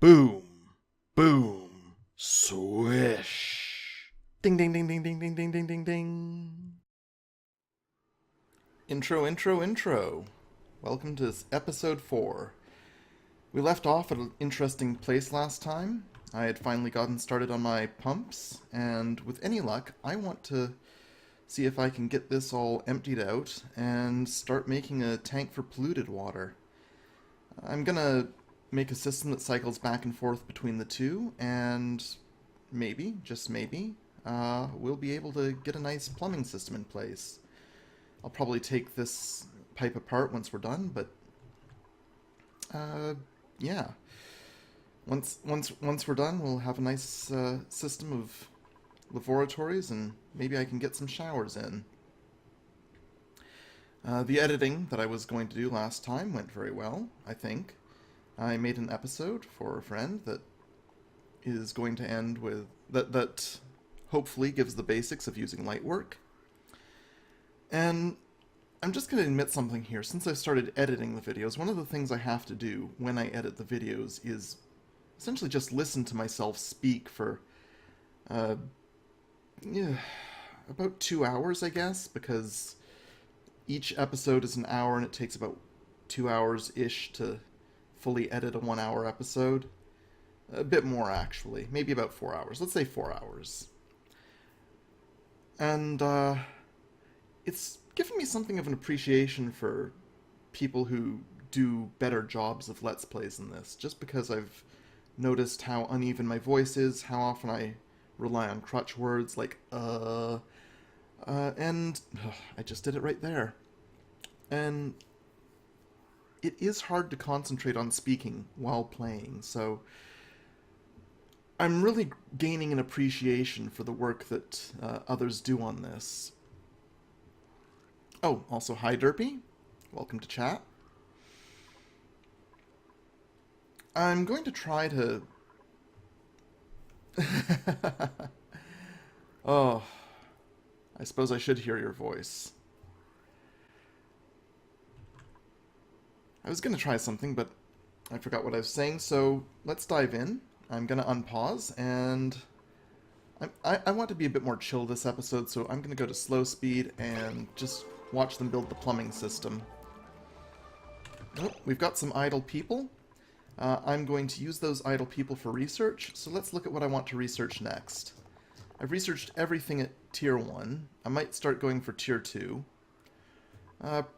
Boom, boom, swish. Ding, ding, ding, ding, ding, ding, ding, ding, ding, ding. Intro, intro, intro. Welcome to episode 4. We left off at an interesting place last time. I had finally gotten started on my pumps, and with any luck, I want to see if I can get this all emptied out and start making a tank for polluted water. I'm gonna make a system that cycles back and forth between the two, and maybe, just maybe, we'll be able to get a nice plumbing system in place. I'll probably take this pipe apart once we're done, but yeah. Once we're done, we'll have a nice system of laboratories, and maybe I can get some showers in. The editing that I was going to do last time went very well, I think. I made an episode for a friend that is going to end with that hopefully gives the basics of using Lightwork. And I'm just going to admit something here. Since I started editing the videos, one of the things I have to do when I edit the videos is essentially just listen to myself speak for about 2 hours, I guess, because each episode is an hour and it takes about 2 hours-ish to fully edit a 1 hour episode. A bit more, actually. Maybe about 4 hours. Let's say 4 hours. And it's given me something of an appreciation for people who do better jobs of Let's Plays than this, just because I've noticed how uneven my voice is, how often I rely on crutch words like and I just did it right there. And it is hard to concentrate on speaking while playing, so I'm really gaining an appreciation for the work that others do on this. Oh, also hi Derpy. Welcome to chat. I'm going to try to... Oh, I suppose I should hear your voice. I was going to try something, but I forgot what I was saying, so let's dive in. I'm going to unpause, and I want to be a bit more chill this episode, so I'm going to go to slow speed and just watch them build the plumbing system. Oh, we've got some idle people. I'm going to use those idle people for research, so let's look at what I want to research next. I've researched everything at Tier 1. I might start going for Tier 2.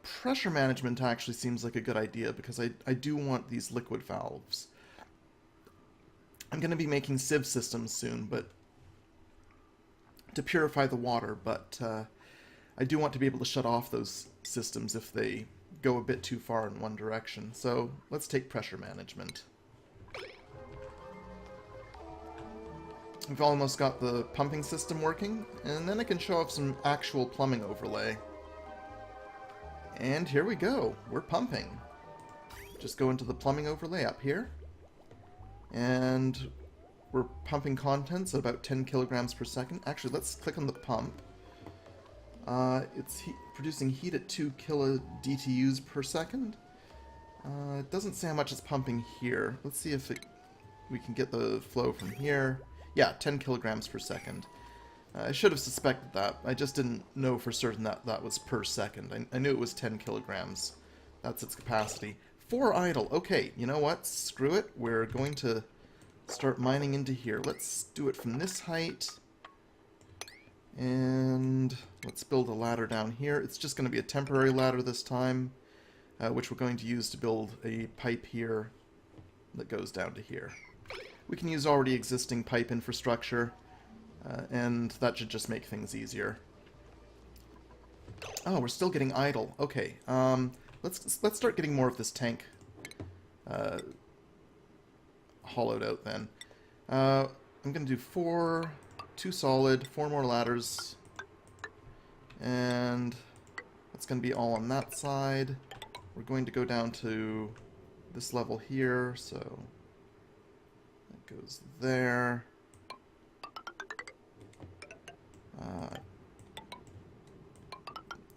Pressure management actually seems like a good idea, because I do want these liquid valves. I'm going to be making sieve systems soon, but to purify the water, but I do want to be able to shut off those systems if they go a bit too far in one direction. So let's take pressure management. We've almost got the pumping system working, and then I can show off some actual plumbing overlay. And here we go. We're pumping. Just go into the plumbing overlay up here. And we're pumping contents at about 10 kilograms per second. Actually, let's click on the pump. It's producing heat at 2 kilodtus per second. It doesn't say how much it's pumping here. Let's see if we can get the flow from here. Yeah, 10 kilograms per second. I should have suspected that. I just didn't know for certain that that was per second. I knew it was 10 kilograms. That's its capacity. 4 idle. Okay, you know what? Screw it. We're going to start mining into here. Let's do it from this height. And let's build a ladder down here. It's just going to be a temporary ladder this time, which we're going to use to build a pipe here that goes down to here. We can use already existing pipe infrastructure, and that should just make things easier. Oh, we're still getting idle. Okay, let's start getting more of this tank hollowed out then. I'm going to do 2 solid, 4 more ladders, and that's going to be all on that side. We're going to go down to this level here, so that goes there.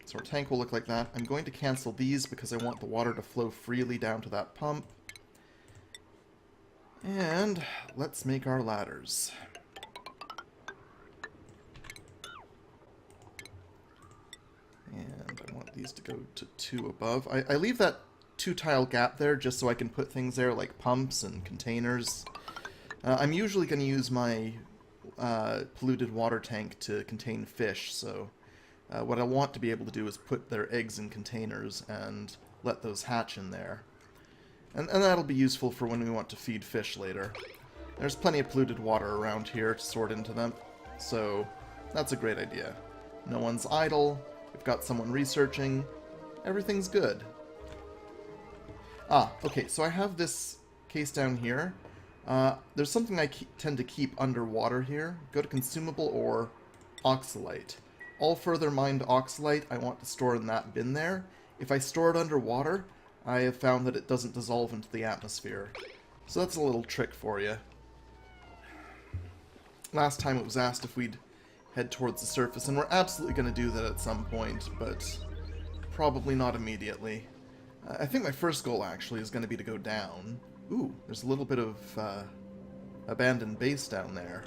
So our tank will look like that. I'm going to cancel these because I want the water to flow freely down to that pump. And let's make our ladders. And I want these to go to 2 above. I leave that 2-tile gap there just so I can put things there like pumps and containers. I'm usually going to use my polluted water tank to contain fish, so what I want to be able to do is put their eggs in containers and let those hatch in there. And that'll be useful for when we want to feed fish later. There's plenty of polluted water around here to sort into them, so that's a great idea. No one's idle, we've got someone researching, everything's good. Ah, okay, so I have this case down here. There's something I tend to keep underwater here. Go to consumable or oxalite. All further mined oxalite I want to store in that bin there. If I store it underwater, I have found that it doesn't dissolve into the atmosphere. So that's a little trick for you. Last time it was asked if we'd head towards the surface, and we're absolutely going to do that at some point, but probably not immediately. I think my first goal actually is going to be to go down. Ooh, there's a little bit of abandoned base down there.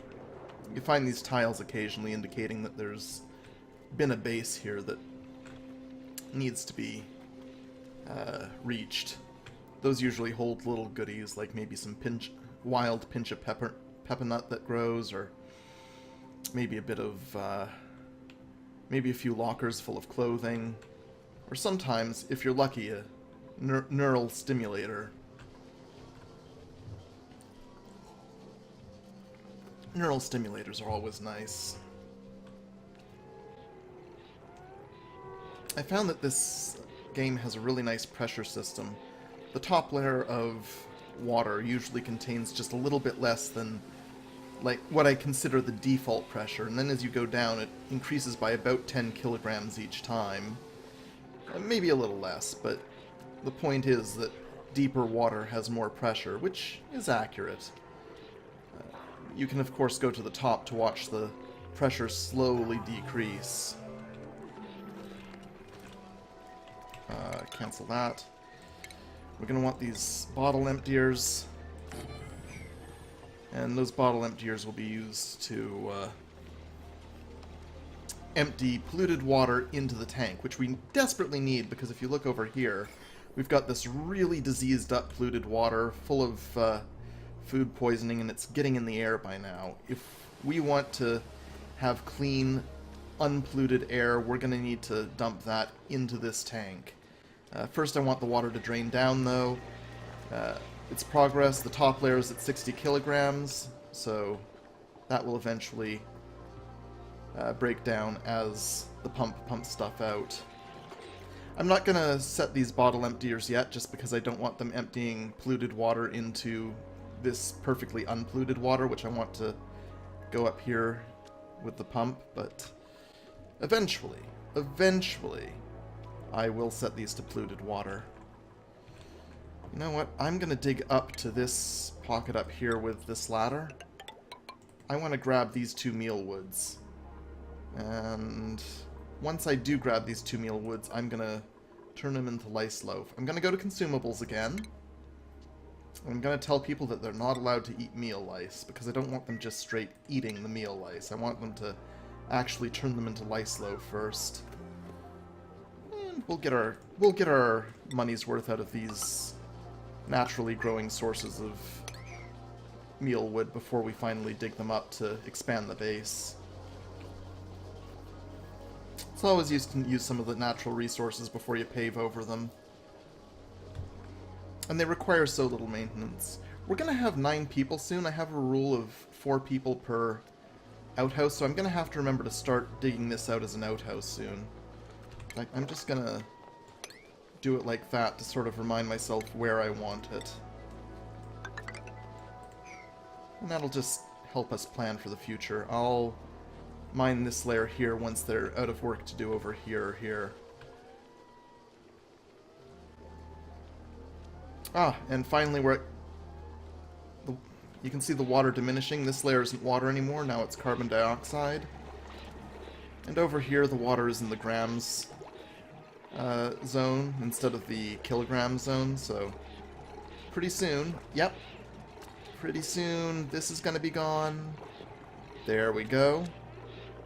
You find these tiles occasionally indicating that there's been a base here that needs to be reached. Those usually hold little goodies, like maybe some wild pinch of peppermint that grows, or maybe a bit of, maybe a few lockers full of clothing, or sometimes, if you're lucky, a neural stimulator. Neural stimulators are always nice. I found that this game has a really nice pressure system. The top layer of water usually contains just a little bit less than like what I consider the default pressure, and then as you go down it increases by about 10 kilograms each time. Maybe a little less, but the point is that deeper water has more pressure, which is accurate. You can of course go to the top to watch the pressure slowly decrease. Cancel that. We're going to want these bottle emptiers. And those bottle emptiers will be used to empty polluted water into the tank, which we desperately need because if you look over here, we've got this really diseased up polluted water full of food poisoning, and it's getting in the air by now. If we want to have clean, unpolluted air, we're going to need to dump that into this tank. First I want the water to drain down though. It's progress. The top layer is at 60 kilograms, so that will eventually break down as the pump pumps stuff out. I'm not going to set these bottle emptiers yet, just because I don't want them emptying polluted water into this perfectly unpolluted water, which I want to go up here with the pump, but eventually, I will set these to polluted water. You know what? I'm going to dig up to this pocket up here with this ladder. I want to grab these 2 meal woods. And once I do grab these 2 meal woods, I'm going to turn them into lice loaf. I'm going to go to consumables again. I'm going to tell people that they're not allowed to eat meal lice, because I don't want them just straight eating the meal lice. I want them to actually turn them into lice loaf first. And we'll get our money's worth out of these naturally growing sources of meal wood before we finally dig them up to expand the base. It's always used to use some of the natural resources before you pave over them. And they require so little maintenance. We're going to have 9 people soon. I have a rule of 4 people per outhouse, so I'm going to have to remember to start digging this out as an outhouse soon. I'm just going to do it like that to sort of remind myself where I want it. And that'll just help us plan for the future. I'll mine this layer here once they're out of work to do over here or here. Ah, and finally we're at you can see the water diminishing. This layer isn't water anymore, now it's carbon dioxide. And over here the water is in the grams zone instead of the kilogram zone, so pretty soon, yep, Pretty soon, this is going to be gone. There we go.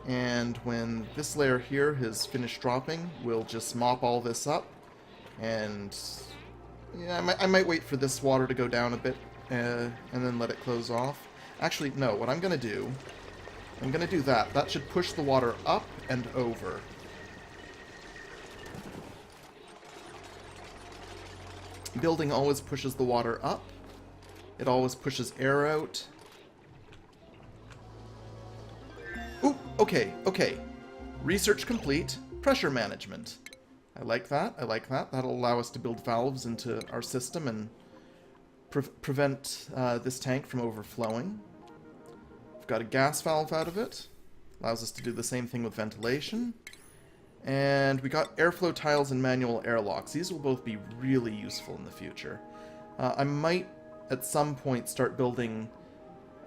And when this layer here has finished dropping, we'll just mop all this up. And yeah, I might wait for this water to go down a bit and then let it close off. Actually, no, what I'm going to do, I'm going to do that. That should push the water up and over. Building always pushes the water up. It always pushes air out. Ooh, okay, okay. Research complete. Pressure management. I like that, I like that. That'll allow us to build valves into our system and prevent this tank from overflowing. We've got a gas valve out of it. Allows us to do the same thing with ventilation. And we got airflow tiles and manual airlocks. These will both be really useful in the future. I might, at some point, start building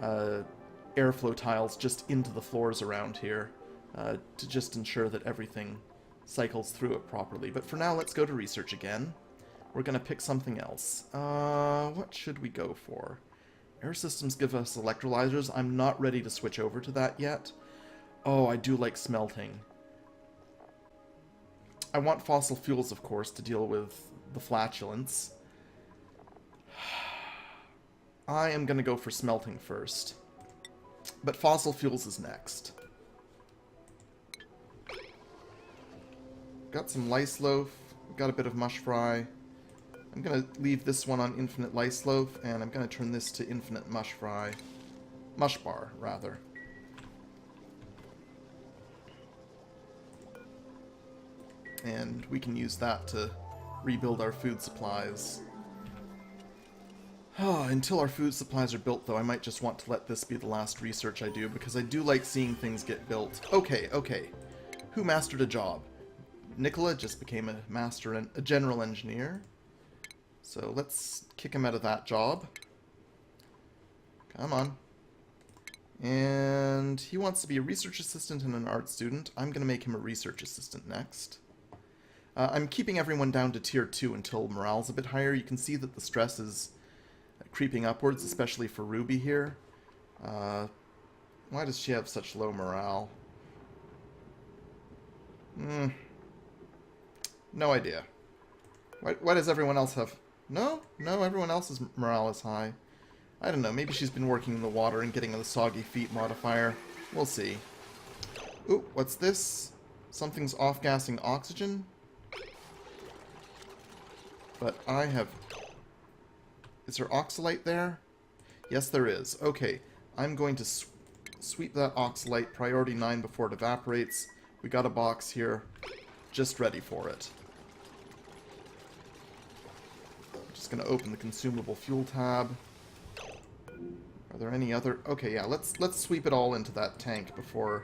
airflow tiles just into the floors around here to just ensure that everything cycles through it properly. But for now, let's go to research again. We're going to pick something else. What should we go for? Air systems give us electrolyzers. I'm not ready to switch over to that yet. Oh, I do like smelting. I want fossil fuels, of course, to deal with the flatulence. I am going to go for smelting first. But fossil fuels is next. Got some lice loaf. Got a bit of mush fry. I'm going to leave this one on infinite lice loaf, and I'm going to turn this to infinite mush fry. Mush bar, rather. And we can use that to rebuild our food supplies. Until our food supplies are built, though, I might just want to let this be the last research I do, because I do like seeing things get built. Okay, okay. Who mastered a job? Nicola just became a master and a general engineer. So let's kick him out of that job. Come on. And he wants to be a research assistant and an art student. I'm going to make him a research assistant next. I'm keeping everyone down to tier 2 until morale's a bit higher. You can see that the stress is creeping upwards, especially for Ruby here. Why does she have such low morale? No idea. Why does everyone else have... No, everyone else's morale is high. I don't know, maybe she's been working in the water and getting the soggy feet modifier. We'll see. Ooh, what's this? Something's off-gassing oxygen? But I have... Is there oxalate there? Yes, there is. Okay, I'm going to sweep that oxalate priority 9 before it evaporates. We got a box here, just ready for it. Just going to open the consumable fuel tab. Are there any other... Okay, yeah, let's sweep it all into that tank before...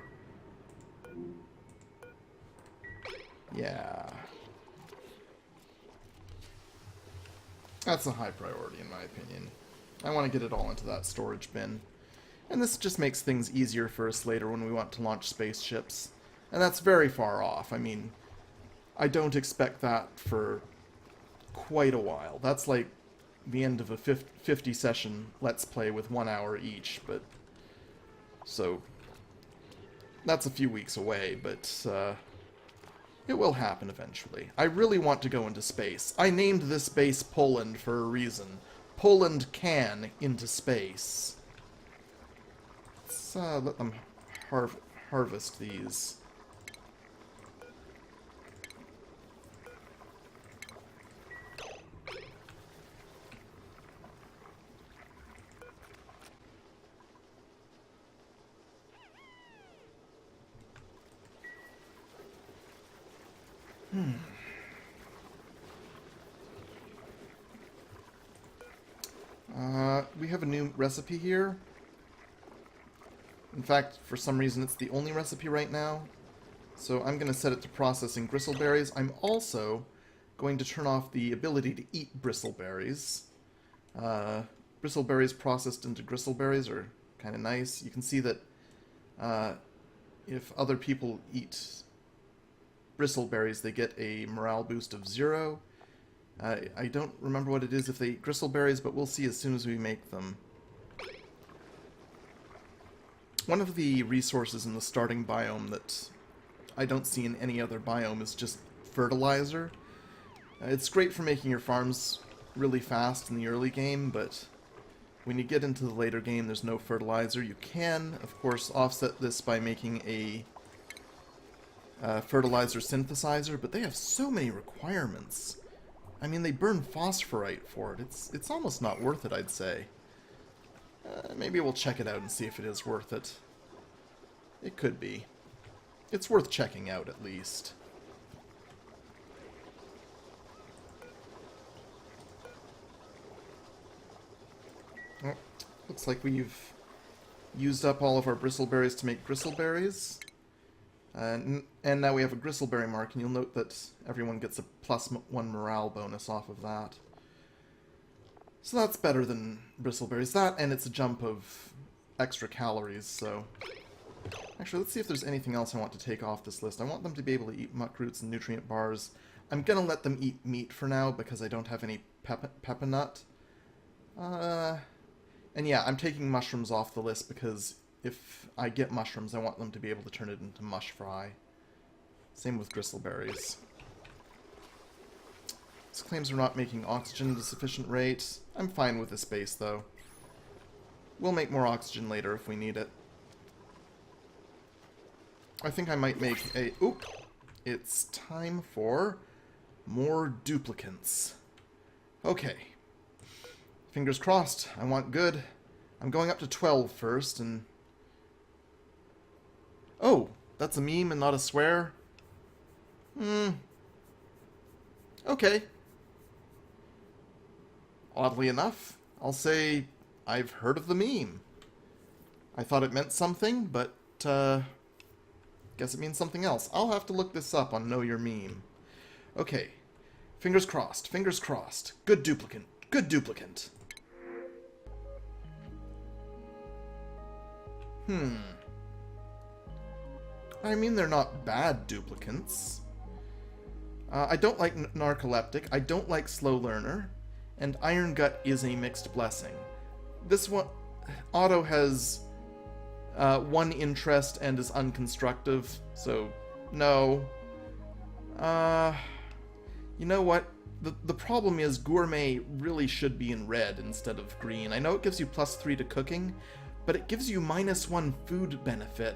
Yeah. That's a high priority, in my opinion. I want to get it all into that storage bin. And this just makes things easier for us later when we want to launch spaceships. And that's very far off. I mean, I don't expect that for quite a while. That's like the end of a 50 session Let's Play with 1 hour each, but... So, that's a few weeks away, but, it will happen eventually. I really want to go into space. I named this base Poland for a reason. Poland can into space. Let's let them harvest these. We have a new recipe here. In fact, for some reason, it's the only recipe right now. So I'm going to set it to processing bristleberries. I'm also going to turn off the ability to eat bristleberries. Bristleberries processed into gristleberries are kind of nice. You can see that if other people eat bristleberries, they get a morale boost of 0. I don't remember what it is if they eat gristleberries, but we'll see as soon as we make them. One of the resources in the starting biome that I don't see in any other biome is just fertilizer. It's great for making your farms really fast in the early game, but when you get into the later game, there's no fertilizer. You can, of course, offset this by making a fertilizer synthesizer, but they have so many requirements. I mean, they burn phosphorite for it. It's almost not worth it, I'd say. Maybe we'll check it out and see if it is worth it. It could be. It's worth checking out, at least. Oh, looks like we've used up all of our bristleberries to make gristleberries. And now we have a gristleberry mark, and you'll note that everyone gets a +1 morale bonus off of that. So that's better than bristleberries. That, and it's a jump of extra calories, so... Actually, let's see if there's anything else I want to take off this list. I want them to be able to eat muck roots and nutrient bars. I'm gonna let them eat meat for now, because I don't have any pepinut. And yeah, I'm taking mushrooms off the list, because if I get mushrooms, I want them to be able to turn it into mush fry. Same with gristleberries. This claims we're not making oxygen at a sufficient rate. I'm fine with this base, though. We'll make more oxygen later if we need it. I think I might make a... Oop! It's time for more duplicants. Okay. Fingers crossed. I want good. I'm going up to 12 first, and... Oh! That's a meme and not a swear? Okay. Oddly enough, I'll say I've heard of the meme. I thought it meant something, but, guess it means something else. I'll have to look this up on Know Your Meme. Okay. Fingers crossed. Fingers crossed. Good duplicant. Good duplicant. I mean, they're not bad duplicants. I don't like narcoleptic. I don't like slow learner. And Iron Gut is a mixed blessing. This one... Otto has... one interest and is unconstructive, so no. You know what? The problem is Gourmet really should be in red instead of green. I know it gives you +3 to cooking, but it gives you -1 food benefit.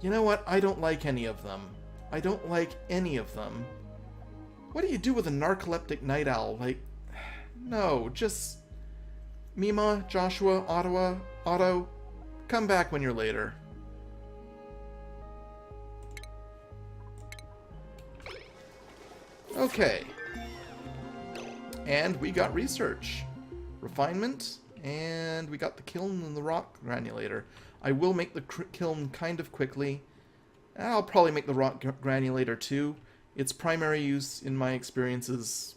You know what? I don't like any of them. I don't like any of them. What do you do with a narcoleptic night owl? Like, no, just... Mima, Joshua, Otto, come back when you're later. Okay. And we got research. Refinement. And we got the kiln and the rock granulator. I will make the kiln kind of quickly. I'll probably make the rock granulator too. Its primary use, in my experience, is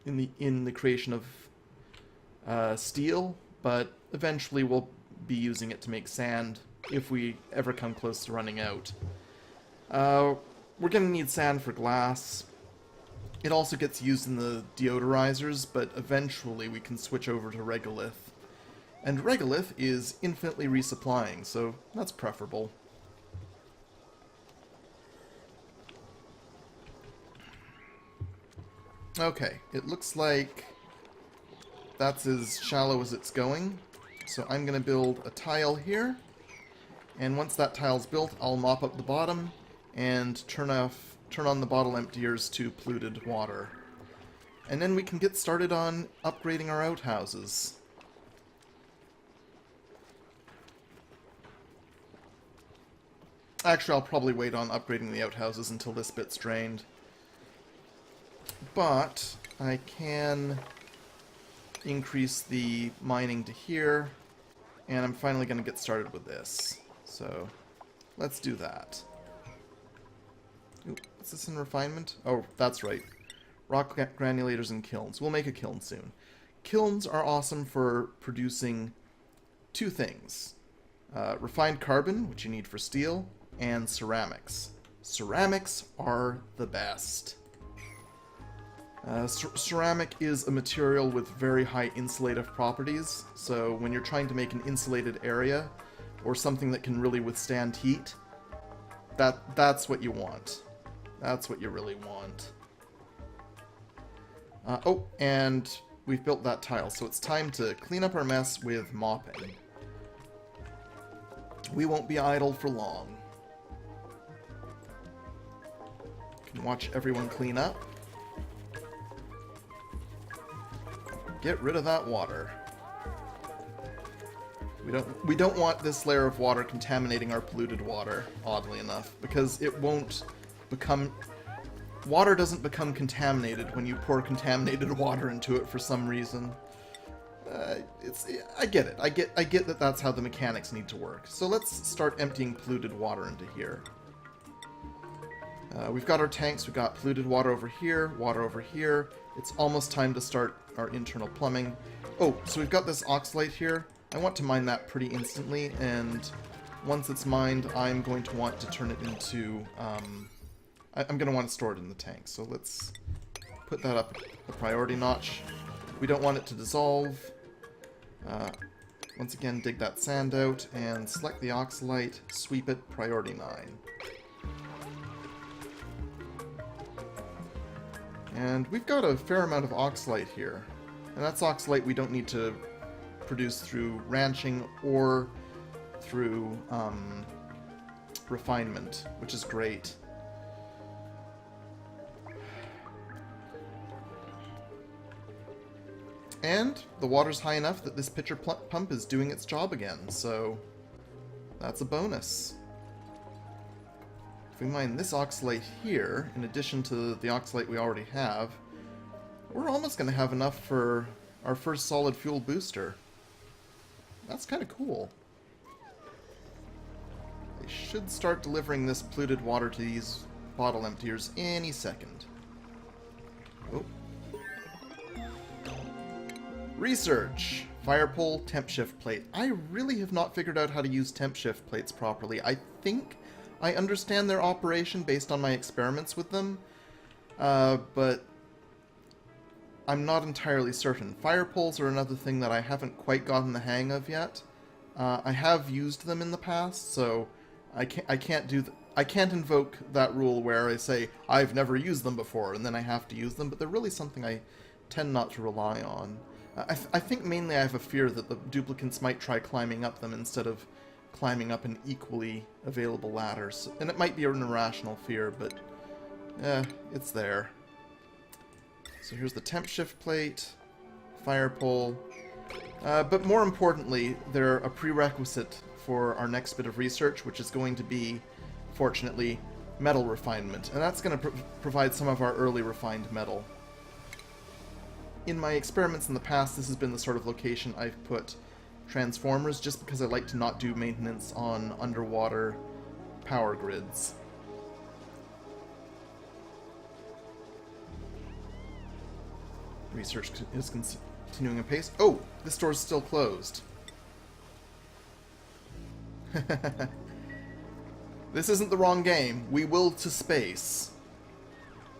in the creation of steel, but eventually we'll be using it to make sand if we ever come close to running out. We're going to need sand for glass. It also gets used in the deodorizers, but eventually we can switch over to regolith. And regolith is infinitely resupplying, so that's preferable. Okay, it looks like that's as shallow as it's going. So I'm going to build a tile here, and once that tile's built, I'll mop up the bottom and turn on the bottle emptiers to polluted water. And then we can get started on upgrading our outhouses. Actually, I'll probably wait on upgrading the outhouses until this bit's drained. But I can increase the mining to here, and I'm finally going to get started with this. So, let's do that. Ooh, what's this in refinement? Oh, that's right. Rock granulators and kilns. We'll make a kiln soon. Kilns are awesome for producing two things. Refined carbon, which you need for steel, and ceramics. Ceramics are the best. Ceramic is a material with very high insulative properties, so when you're trying to make an insulated area, or something that can really withstand heat, that's what you want. That's what you really want. Oh, and we've built that tile, so it's time to clean up our mess with mopping. We won't be idle for long. Can watch everyone clean up. Get rid of that water. We don't want this layer of water contaminating our polluted water, oddly enough, because it won't become... Water doesn't become contaminated when you pour contaminated water into it for some reason. I get it. I get that that's how the mechanics need to work. So let's start emptying polluted water into here. We've got our tanks, we've got polluted water over here, water over here. It's almost time to start our internal plumbing. Oh, so we've got this oxalate here. I want to mine that pretty instantly, and once it's mined, I'm going to want to turn it into... I'm going to want to store it in the tank, so let's put that up a priority notch. We don't want it to dissolve. Once again, dig that sand out, and select the oxalate, sweep it, priority 9. And we've got a fair amount of oxalate here. And that's oxalate we don't need to produce through ranching or through refinement, which is great. And the water's high enough that this pitcher pump is doing its job again, so that's a bonus. If we mine this oxalate here, in addition to the oxalate we already have, we're almost going to have enough for our first solid fuel booster. That's kind of cool. They should start delivering this polluted water to these bottle emptiers any second. Oh. Research. Fire pole, temp shift plate. I really have not figured out how to use temp shift plates properly. I think I understand their operation based on my experiments with them, but I'm not entirely certain. Fire poles are another thing that I haven't quite gotten the hang of yet. I have used them in the past, so I can't invoke that rule where I say I've never used them before and then I have to use them, but they're really something I tend not to rely on. I think mainly I have a fear that the duplicants might try climbing up them instead of climbing up an equally available ladder. So, and it might be an irrational fear, but it's there. So here's the temp shift plate, fire pole, but more importantly, they're a prerequisite for our next bit of research, which is going to be, fortunately, metal refinement. And that's going to provide some of our early refined metal. In my experiments in the past, this has been the sort of location I've put transformers, just because I like to not do maintenance on underwater power grids. Research is continuing apace. Oh, this door's still closed. This isn't the wrong game. We will to space.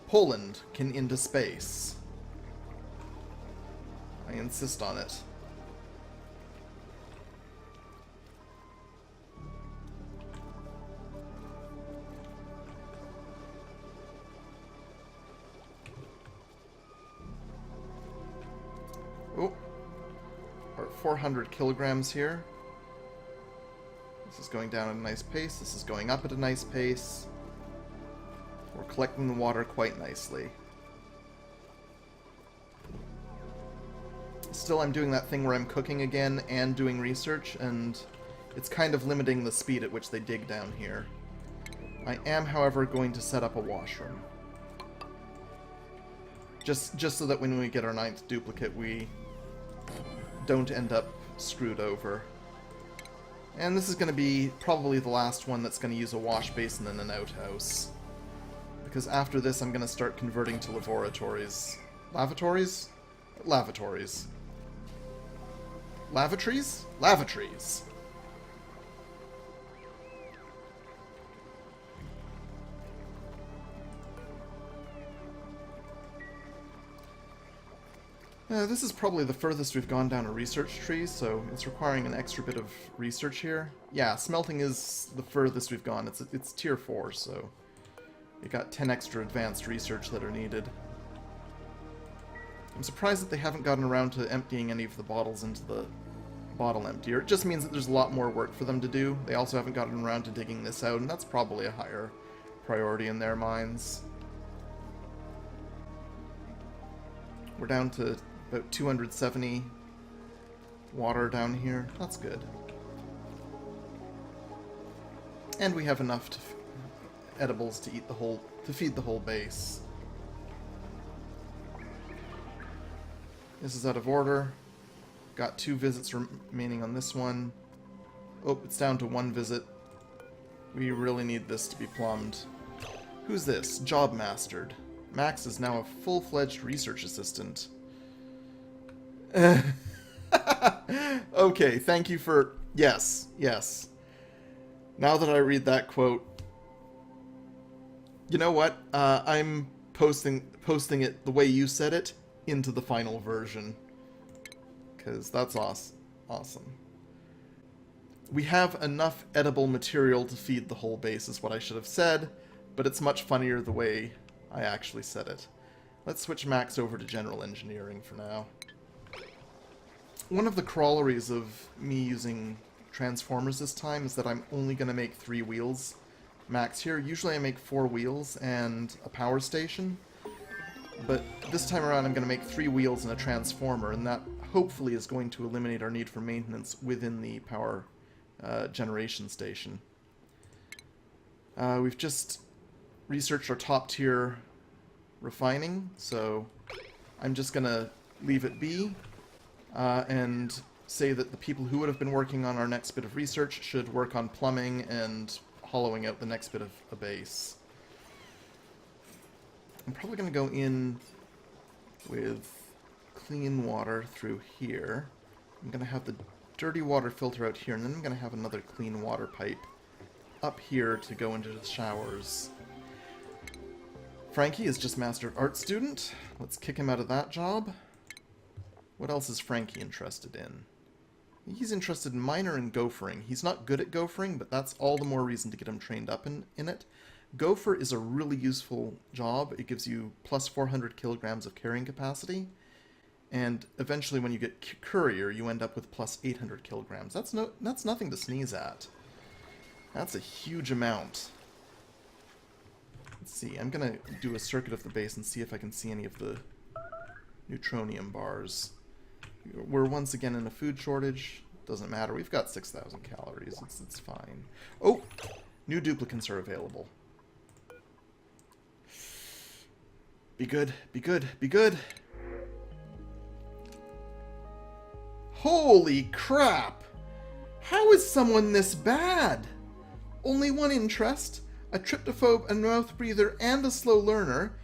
Poland can into space. I insist on it. Oh, we're at 400 kilograms here. This is going down at a nice pace. This is going up at a nice pace. We're collecting the water quite nicely. Still, I'm doing that thing where I'm cooking again and doing research, and it's kind of limiting the speed at which they dig down here. I am, however, going to set up a washroom. Just so that when we get our 9th duplicate, we don't end up screwed over. And this is going to be probably the last one that's going to use a wash basin and an outhouse. Because after this, I'm going to start converting to laboratories. Lavatories? Lavatories. Lavatories? Lavatories. This is probably the furthest we've gone down a research tree, so it's requiring an extra bit of research here. Yeah, smelting is the furthest we've gone. It's tier 4, so we got 10 extra advanced research that are needed. I'm surprised that they haven't gotten around to emptying any of the bottles into the bottle emptier. It just means that there's a lot more work for them to do. They also haven't gotten around to digging this out, and that's probably a higher priority in their minds. We're down to about 270 water down here. That's good. And we have enough edibles to feed the whole base. This is out of order. Got 2 visits remaining on this one. Oh, it's down to 1 visit. We really need this to be plumbed. Who's this? Job mastered. Max is now a full-fledged research assistant. Okay, thank you for... Yes, yes. Now that I read that quote... You know what? I'm posting it the way you said it into the final version. Because that's awesome. We have enough edible material to feed the whole base is what I should have said, but it's much funnier the way I actually said it. Let's switch Max over to general engineering for now. One of the corollaries of me using transformers this time is that I'm only going to make 3 wheels max here. Usually I make 4 wheels and a power station, but this time around I'm going to make 3 wheels and a transformer, and that hopefully is going to eliminate our need for maintenance within the power generation station. We've just researched our top tier refining, so I'm just going to leave it be and say that the people who would have been working on our next bit of research should work on plumbing and hollowing out the next bit of a base. I'm probably going to go in with clean water through here. I'm going to have the dirty water filter out here, and then I'm going to have another clean water pipe up here to go into the showers. Frankie is just mastered art student. Let's kick him out of that job. What else is Frankie interested in? He's interested in miner and gophering. He's not good at gophering, but that's all the more reason to get him trained up in it. Gopher is a really useful job. It gives you plus 400 kilograms of carrying capacity. And eventually when you get courier, you end up with plus 800 kilograms. That's nothing to sneeze at. That's a huge amount. Let's see, I'm going to do a circuit of the base and see if I can see any of the neutronium bars. We're once again in a food shortage. Doesn't matter, we've got 6,000 calories. It's fine. Oh! New duplicants are available. Be good, be good, be good! Holy crap! How is someone this bad? Only 1 interest, a tryptophobe, a mouth breather, and a slow learner,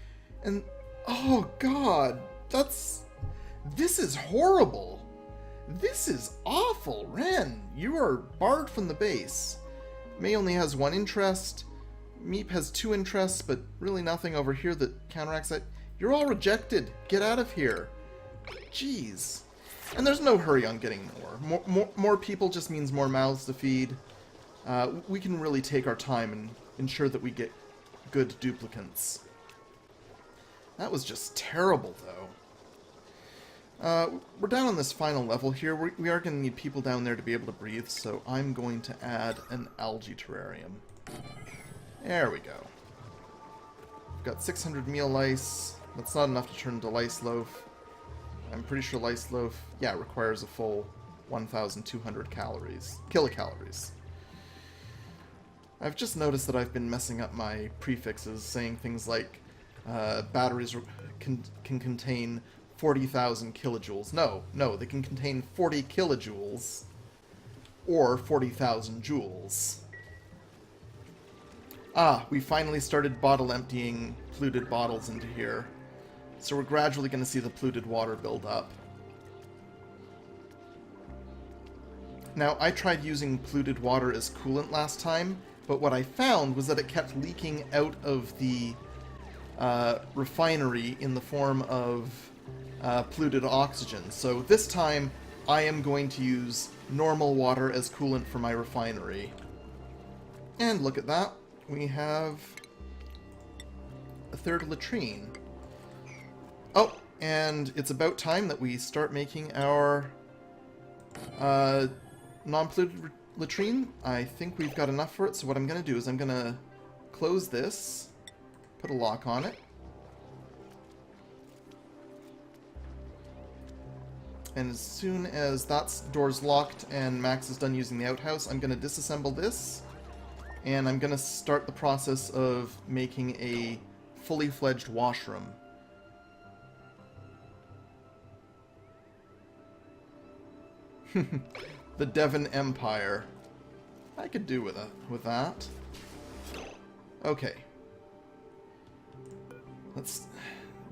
and... oh god, this is horrible! This is awful, Ren! You are barred from the base. May only has 1 interest, Meep has 2 interests, but really nothing over here that counteracts that. You're all rejected! Get out of here! Jeez. And there's no hurry on getting more. More people just means more mouths to feed. We can really take our time and ensure that we get good duplicants. That was just terrible, though. We're down on this final level here. We are going to need people down there to be able to breathe, so I'm going to add an algae terrarium. There we go. We've got 600 meal lice. That's not enough to turn into lice loaf. I'm pretty sure lice loaf, yeah, requires a full 1,200 kilocalories. I've just noticed that I've been messing up my prefixes, saying things like batteries can contain 40,000 kilojoules. No, they can contain 40 kilojoules or 40,000 joules. Ah, we finally started bottle emptying polluted bottles into here. So we're gradually going to see the polluted water build up. Now, I tried using polluted water as coolant last time, but what I found was that it kept leaking out of the refinery in the form of polluted oxygen. So this time, I am going to use normal water as coolant for my refinery. And look at that, we have a third latrine. Oh, and it's about time that we start making our non-polluted latrine. I think we've got enough for it, so what I'm going to do is I'm going to close this, put a lock on it, and as soon as that door's locked and Max is done using the outhouse, I'm going to disassemble this, and I'm going to start the process of making a fully fledged washroom. The Devon Empire. I could do with that. Okay. Let's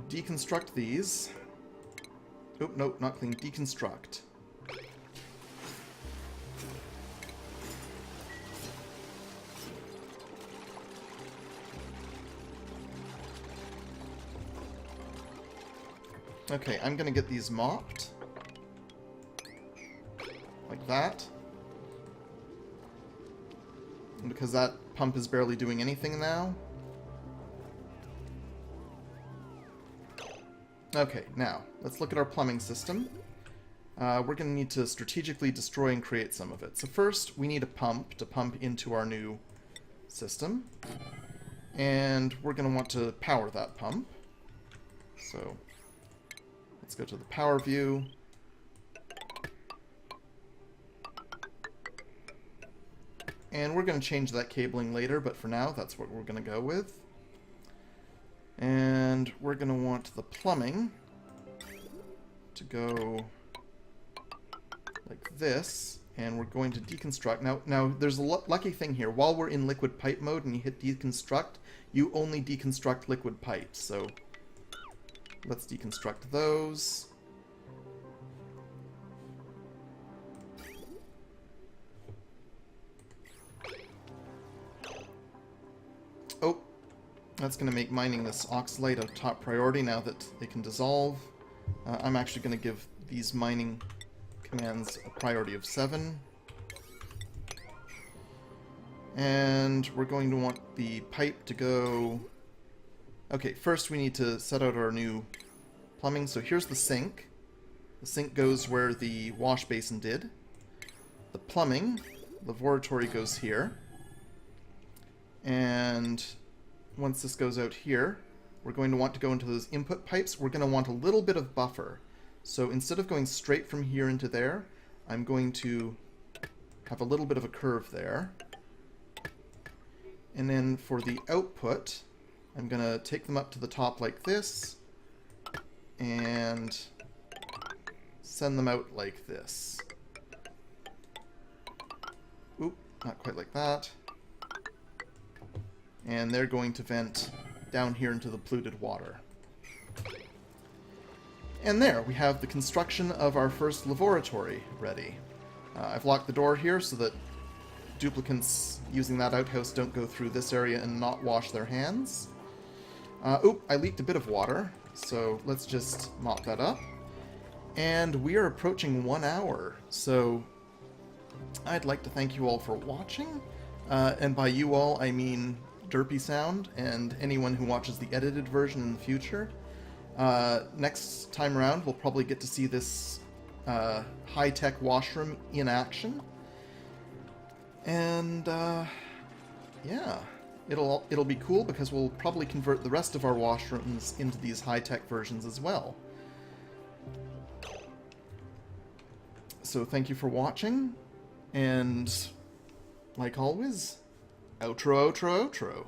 deconstruct these. Oh, no, not clean. Deconstruct. Okay, I'm gonna get these mopped. Like that. And because that pump is barely doing anything now. Okay, now, let's look at our plumbing system. We're going to need to strategically destroy and create some of it. So first, we need a pump to pump into our new system. And we're going to want to power that pump. So, let's go to the power view. And we're going to change that cabling later, but for now, that's what we're going to go with. And we're going to want the plumbing to go like this, and we're going to deconstruct. Now there's a lucky thing here. While we're in liquid pipe mode and you hit deconstruct, you only deconstruct liquid pipes. So let's deconstruct those. Oh. That's going to make mining this oxalate a top priority now that they can dissolve. I'm actually going to give these mining commands a priority of 7. And we're going to want the pipe to go... Okay, first we need to set out our new plumbing. So here's the sink. The sink goes where the wash basin did. The plumbing, laboratory goes here. And... once this goes out here, we're going to want to go into those input pipes. We're going to want a little bit of buffer. So instead of going straight from here into there, I'm going to have a little bit of a curve there. And then for the output, I'm going to take them up to the top like this and send them out like this. Oop, not quite like that. And they're going to vent down here into the polluted water. And there, we have the construction of our first laboratory ready. I've locked the door here so that duplicants using that outhouse don't go through this area and not wash their hands. Oop, I leaked a bit of water, so let's just mop that up. And we are approaching 1 hour, so I'd like to thank you all for watching. And by you all, I mean Derpy Sound and anyone who watches the edited version in the future. Next time around, we'll probably get to see this high-tech washroom in action. And yeah, it'll be cool because we'll probably convert the rest of our washrooms into these high-tech versions as well. So thank you for watching, and like always, outro, outro, outro.